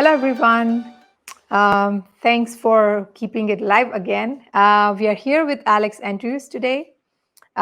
Hello, everyone. Thanks for keeping it live again. We are here with Alex Andrews today. So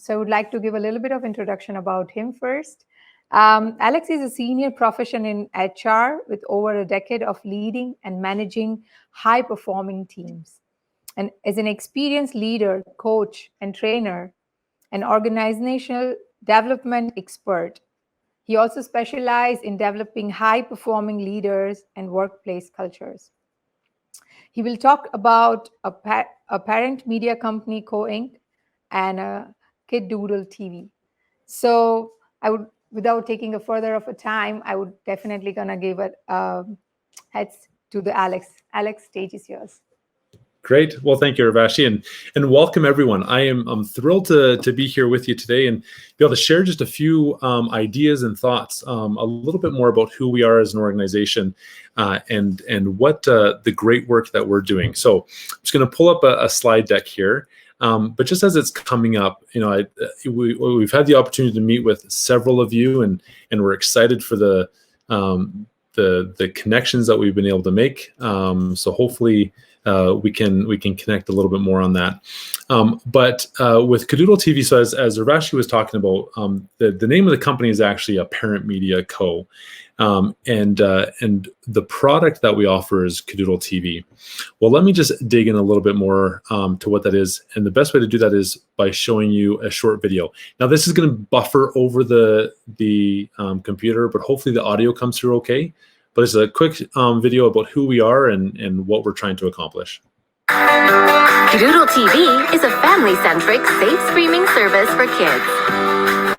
I would like to give a little bit of introduction about him first. Alex is a senior professional in HR with over a decade of leading and managing high-performing teams. And as an experienced leader, coach, and trainer, an organizational development expert, he also specialized in developing high-performing leaders and workplace cultures. He will talk about a parent media company, Co-Inc., and a Kid Doodle TV. So I would, without taking a further of a time, I would definitely gonna give it heads to the Alex. Alex, stage is yours. Great. Well, thank you, Urvashi, and welcome everyone. I'm thrilled to be here with you today and be able to share just a few ideas and thoughts, a little bit more about who we are as an organization, and what the great work that we're doing. So I'm just going to pull up a slide deck here. But just as it's coming up, we've had the opportunity to meet with several of you, and we're excited for the connections that we've been able to make. So hopefully we can connect a little bit more on that. But with Kadoodle TV, so as Urvashi was talking about, the name of the company is actually a Parent Media Co. And the product that we offer is Kadoodle TV. Well, let me just dig in a little bit more to what that is. And the best way to do that is by showing you a short video. Now, this is going to buffer over the computer, but hopefully the audio comes through okay. But it's a quick video about who we are and what we're trying to accomplish. Kadoodle TV is a family-centric, safe streaming service for kids.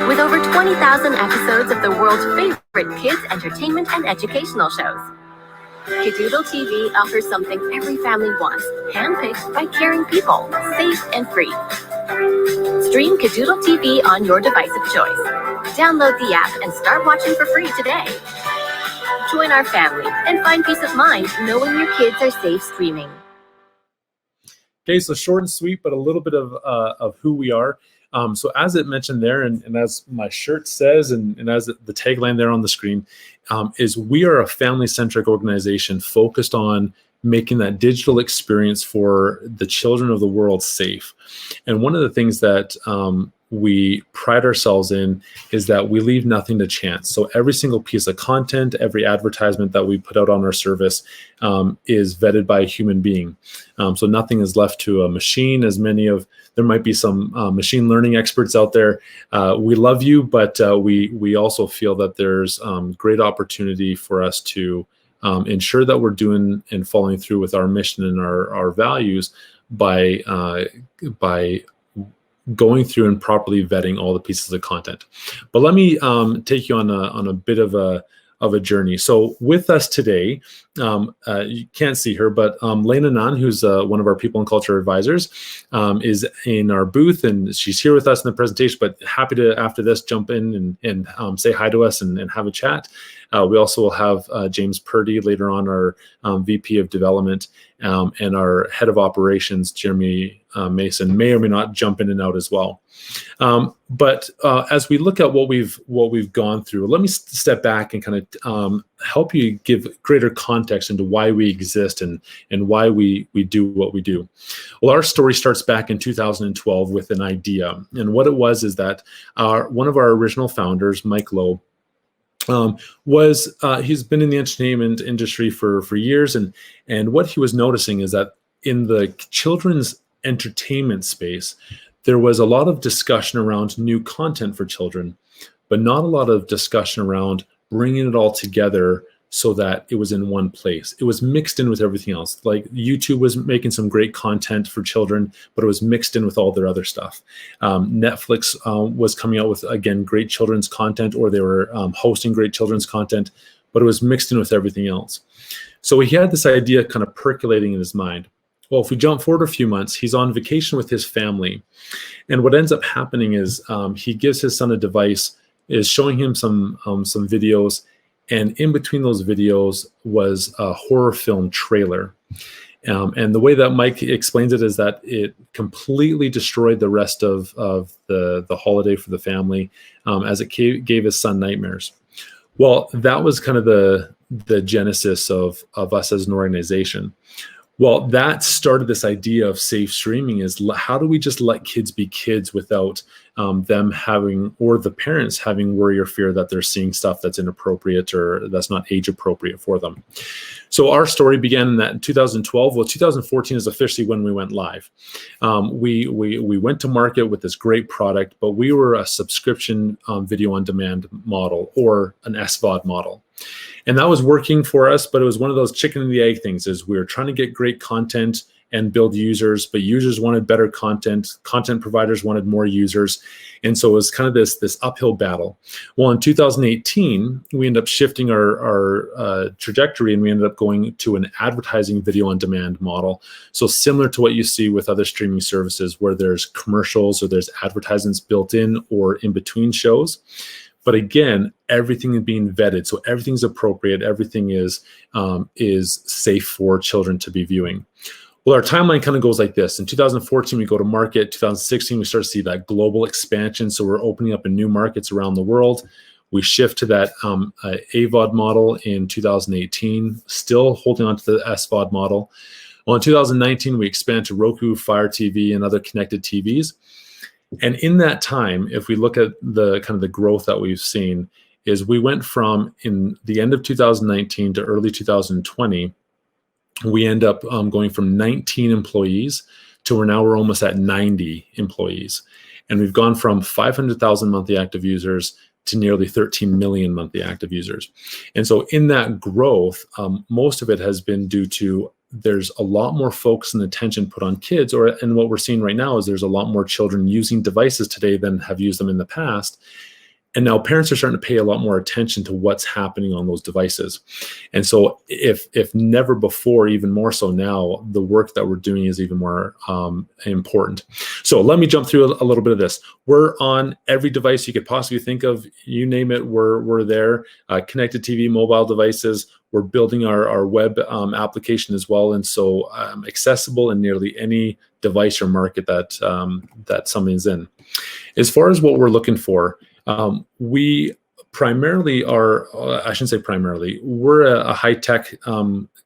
With over 20,000 episodes of the world's favorite kids' entertainment and educational shows. Kadoodle TV offers something every family wants, handpicked by caring people, safe and free. Stream Kadoodle TV on your device of choice. Download the app and start watching for free today. Join our family and find peace of mind knowing your kids are safe streaming. Okay, so short and sweet, but a little bit of who we are. So as it mentioned there, and as my shirt says, and as the tagline there on the screen, is we are a family-centric organization focused on making that digital experience for the children of the world safe. And one of the things that we pride ourselves in is that we leave nothing to chance. So every single piece of content, every advertisement that we put out on our service is vetted by a human being. So nothing is left to a machine, there might be some machine learning experts out there. We love you, but we also feel that there's great opportunity for us to ensure that we're doing and following through with our mission and our values by going through and properly vetting all the pieces of content. But let me take you on a bit of a journey. So with us today, you can't see her, but Lena Nunn, who's one of our people and culture advisors, is in our booth, and she's here with us in the presentation, but happy to, after this, jump in and say hi to us and have a chat. We also will have James Purdy later on, our VP of Development, and our Head of Operations, Jeremy Mason, may or may not jump in and out as well. But as we look at what we've gone through, let me step back and kind of help you give greater context into why we exist and why we do what we do. Well, our story starts back in 2012 with an idea, and what it was is that one of our original founders, Mike Lowe, he's been in the entertainment industry for years, and what he was noticing is that in the children's entertainment space, there was a lot of discussion around new content for children, but not a lot of discussion around bringing it all together so that it was in one place. It was mixed in with everything else. Like YouTube was making some great content for children, but it was mixed in with all their other stuff. Netflix was coming out with, again, great children's content, or they were hosting great children's content, but it was mixed in with everything else. So he had this idea kind of percolating in his mind. Well, if we jump forward a few months, he's on vacation with his family. And what ends up happening is he gives his son a device, is showing him some videos, and in between those videos was a horror film trailer. And the way that Mike explains it is that it completely destroyed the rest of the holiday for the family, as it gave his son nightmares. Well, that was kind of the genesis of us as an organization? Well, that started this idea of safe streaming. Is how do we just let kids be kids without them having, or the parents having, worry or fear that they're seeing stuff that's inappropriate or that's not age appropriate for them. So our story began in that in 2012. Well, 2014 is officially when we went live. We went to market with this great product, but we were a subscription video on demand model, or an SVOD model. And that was working for us, but it was one of those chicken and the egg things. Is we were trying to get great content and build users, but users wanted better content providers wanted more users, and so it was kind of this uphill battle. Well, in 2018 we ended up shifting our trajectory, and we ended up going to an advertising video on demand model. So similar to what you see with other streaming services, where there's commercials or there's advertisements built in or in between shows. But again, everything is being vetted, so everything's appropriate. Everything is safe for children to be viewing. Well, our timeline kind of goes like this. In 2014, we go to market. 2016, we start to see that global expansion. So we're opening up in new markets around the world. We shift to that AVOD model in 2018, still holding on to the SVOD model. Well, in 2019, we expand to Roku, Fire TV, and other connected TVs. And in that time, if we look at the kind of the growth that we've seen, is we went from in the end of 2019 to early 2020, we end up going from 19 employees to we're almost at 90 employees. And we've gone from 500,000 monthly active users to nearly 13 million monthly active users. And so in that growth, most of it has been due to there's a lot more focus and attention put on kids, and what we're seeing right now is there's a lot more children using devices today than have used them in the past. And now parents are starting to pay a lot more attention to what's happening on those devices. And so if never before, even more so now, the work that we're doing is even more important. So let me jump through a little bit of this. We're on every device you could possibly think of. You name it, we're there. Connected TV, mobile devices. We're building our web application as well. And so accessible in nearly any device or market that somebody's in. As far as what we're looking for, we primarily are, I shouldn't say primarily, we're a high-tech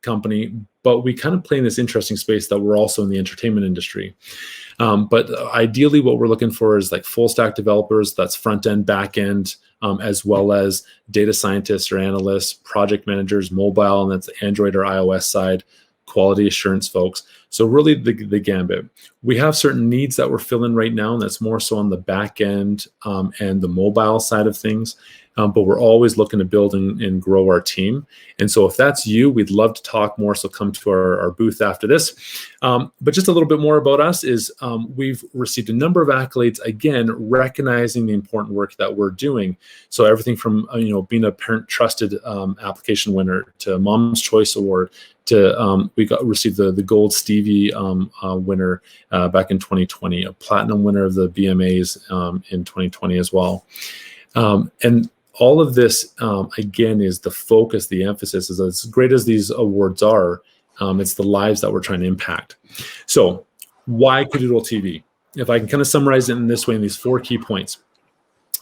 company, but we kind of play in this interesting space that we're also in the entertainment industry. But ideally what we're looking for is like full stack developers, that's front end, back end, as well as data scientists or analysts, project managers, mobile, and that's the Android or iOS side, quality assurance folks. So really the gambit. We have certain needs that we're filling right now, and that's more so on the back end and the mobile side of things. But we're always looking to build and grow our team. And so if that's you, we'd love to talk more. So come to our booth after this. But just a little bit more about us is we've received a number of accolades, again, recognizing the important work that we're doing. So everything from being a parent trusted application winner to Mom's Choice Award to we received the Gold Stevie winner back in 2020, a platinum winner of the BMAs in 2020 as well. And all of this, again, is the focus, the emphasis is as great as these awards are, it's the lives that we're trying to impact. So why Kiddoodle TV? If I can kind of summarize it in this way, in these 4 key points,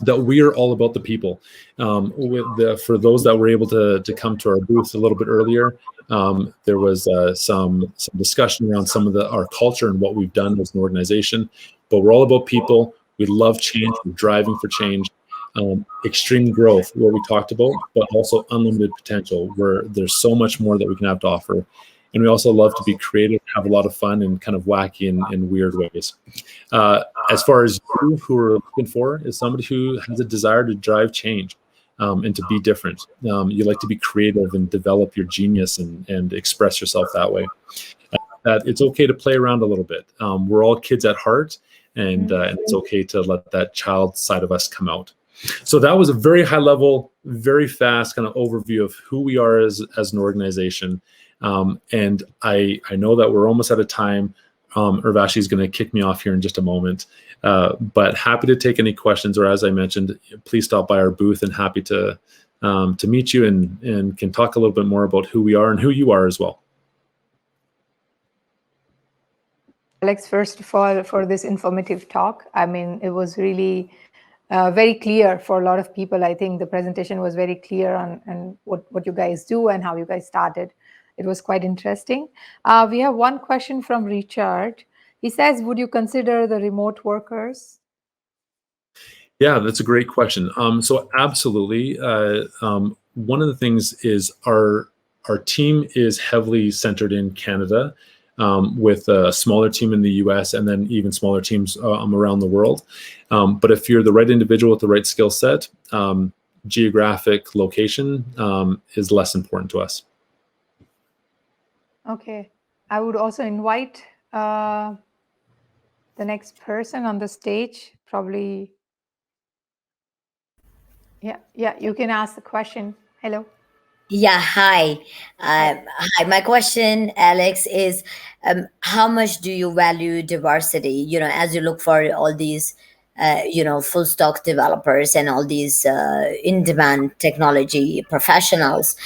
that we are all about the people. For those that were able to come to our booth a little bit earlier, there was some discussion around some of our culture and what we've done as an organization, but we're all about people. We love change, we're driving for change. Extreme growth, what we talked about, but also unlimited potential, where there's so much more that we can have to offer. And we also love to be creative, have a lot of fun, and kind of wacky in weird ways. As far as you, who are looking for, is somebody who has a desire to drive change and to be different. You like to be creative and develop your genius and express yourself that way. That it's okay to play around a little bit. We're all kids at heart, and it's okay to let that child side of us come out. So that was a very high level, very fast kind of overview of who we are as an organization. And I know that we're almost out of time. Urvashi is going to kick me off here in just a moment. But happy to take any questions, or as I mentioned, please stop by our booth, and happy to meet you and can talk a little bit more about who we are and who you are as well. Alex, first of all, for this informative talk, I mean, it was really very clear for a lot of people. I think the presentation was very clear on what you guys do and how you guys started. It was quite interesting. We have one question from Richard. He says, would you consider the remote workers? Yeah, that's a great question. So absolutely. One of the things is our team is heavily centered in Canada, with a smaller team in the US and then even smaller teams around the world. But if you're the right individual with the right skill set, geographic location is less important to us. Okay. I would also invite the next person on the stage, probably. Yeah, you can ask the question. Hello. Yeah, hi. Hi. My question, Alex, is how much do you value diversity? As you look for all these, full stack developers and all these in-demand technology professionals,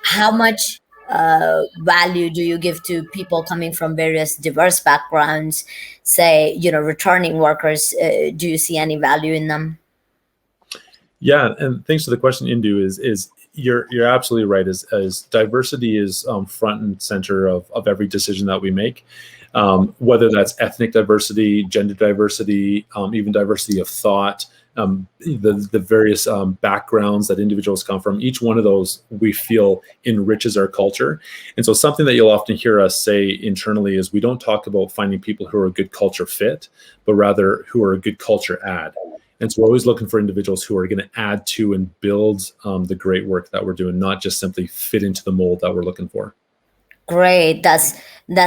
how much value do you give to people coming from various diverse backgrounds? Say, returning workers. Do you see any value in them? Yeah, and thanks for the question, Indu. Is you're absolutely right. As diversity is front and center of every decision that we make, whether that's ethnic diversity, gender diversity, even diversity of thought, the various backgrounds that individuals come from. Each one of those we feel enriches our culture. And so something that you'll often hear us say internally is we don't talk about finding people who are a good culture fit, but rather who are a good culture add. And so we're always looking for individuals who are going to add to and build the great work that we're doing, not just simply fit into the mold that we're looking for. Great. That's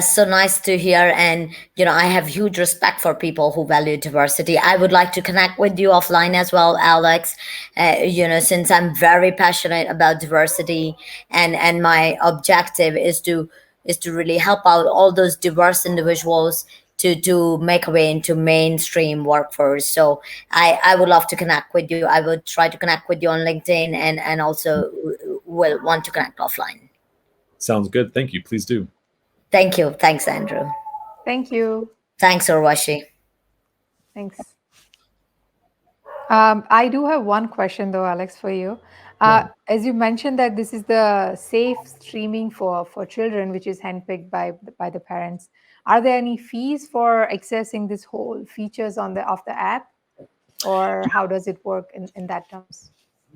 so nice to hear. And I have huge respect for people who value diversity. I would like to connect with you offline as well, Alex. Since I'm very passionate about diversity, and my objective is to really help out all those diverse individuals to make a way into mainstream workforce. So I would love to connect with you. I would try to connect with you on LinkedIn, and also will want to connect offline. Sounds good. Thank you. Please do. Thank you. Thanks, Andrew. Thank you. Thanks, Urvashi. Thanks. I do have one question though, Alex, for you. As you mentioned that this is the safe streaming for children, which is handpicked by the parents. Are there any fees for accessing this whole features of the app, or how does it work in that terms?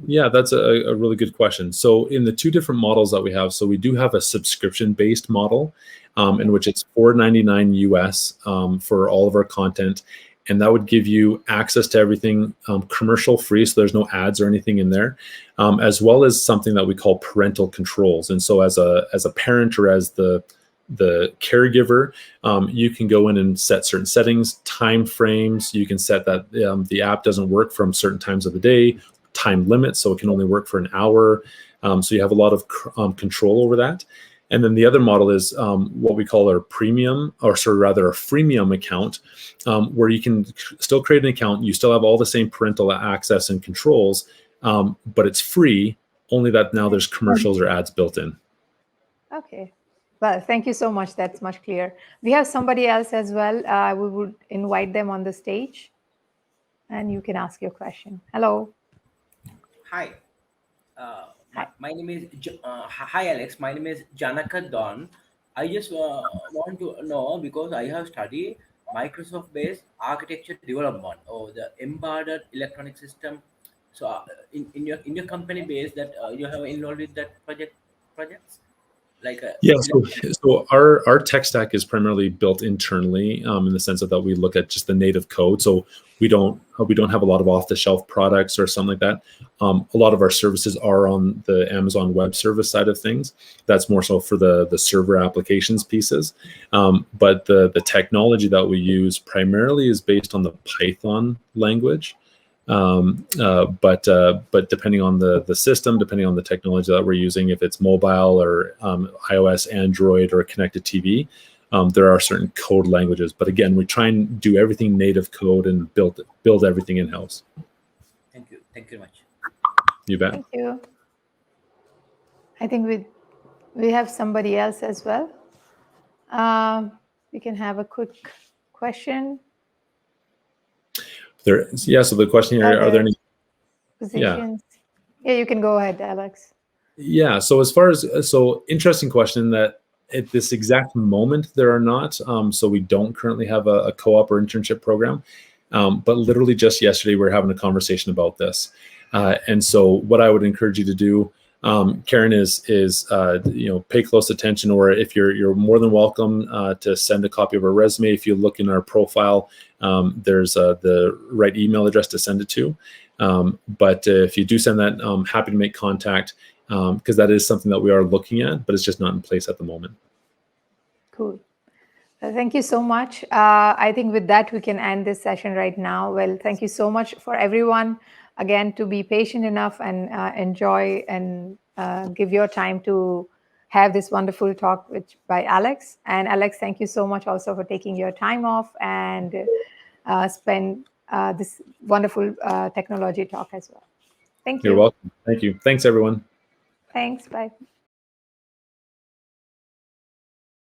Yeah, that's a really good question. So in the two different models that we have, so we do have a subscription-based model in which it's $4.99 US for all of our content. And that would give you access to everything commercial free, so there's no ads or anything in there, as well as something that we call parental controls. And so as a parent or as the caregiver, you can go in and set certain settings, time frames. You can set that the app doesn't work from certain times of the day, time limits, so it can only work for an hour. So you have a lot of control over that. And then the other model is what we call our premium, or rather a freemium account, where you can still create an account. You still have all the same parental access and controls, but it's free, only that now there's commercials or ads built in. Okay. Well, thank you so much. That's much clearer. We have somebody else as well. We would invite them on the stage, and you can ask your question. Hello. Hi. My name is hi Alex. My name is Janaka Don. I just want to know, because I have studied Microsoft-based architecture development or the embedded electronic system. So in your company base that you have involved with that projects like so our tech stack is primarily built internally, in the sense of that we look at just the native code. So we don't have a lot of off-the-shelf products or something like that. A lot of our services are on the Amazon Web Service side of things. That's more so for the server applications pieces. But the technology that we use primarily is based on the Python language. But depending on the system, depending on the technology that we're using, if it's mobile or iOS, Android, or connected TV, there are certain code languages. But again, we try and do everything native code and build everything in-house. Thank you very much. You bet. Thank you. I think we have somebody else as well. We can have a quick question. So the question here, are there any positions? Yeah, you can go ahead, Alex. Yeah. So as far as interesting question that at this exact moment there are not. So we don't currently have a co-op or internship program, but literally just yesterday we were having a conversation about this. And so what I would encourage you to do, Karen, is pay close attention, or if you're more than welcome to send a copy of our resume. If you look in our profile, there's the right email address to send it to. But if you do send that, I'm happy to make contact, because that is something that we are looking at, but it's just not in place at the moment. Cool. Thank you so much. I think with that, we can end this session right now. Well, thank you so much for everyone, again, to be patient enough and enjoy and give your time to have this wonderful talk by Alex. And Alex, thank you so much also for taking your time off and spend this wonderful technology talk as well. Thank you. You're welcome. Thank you. Thanks, everyone. Thanks. Bye.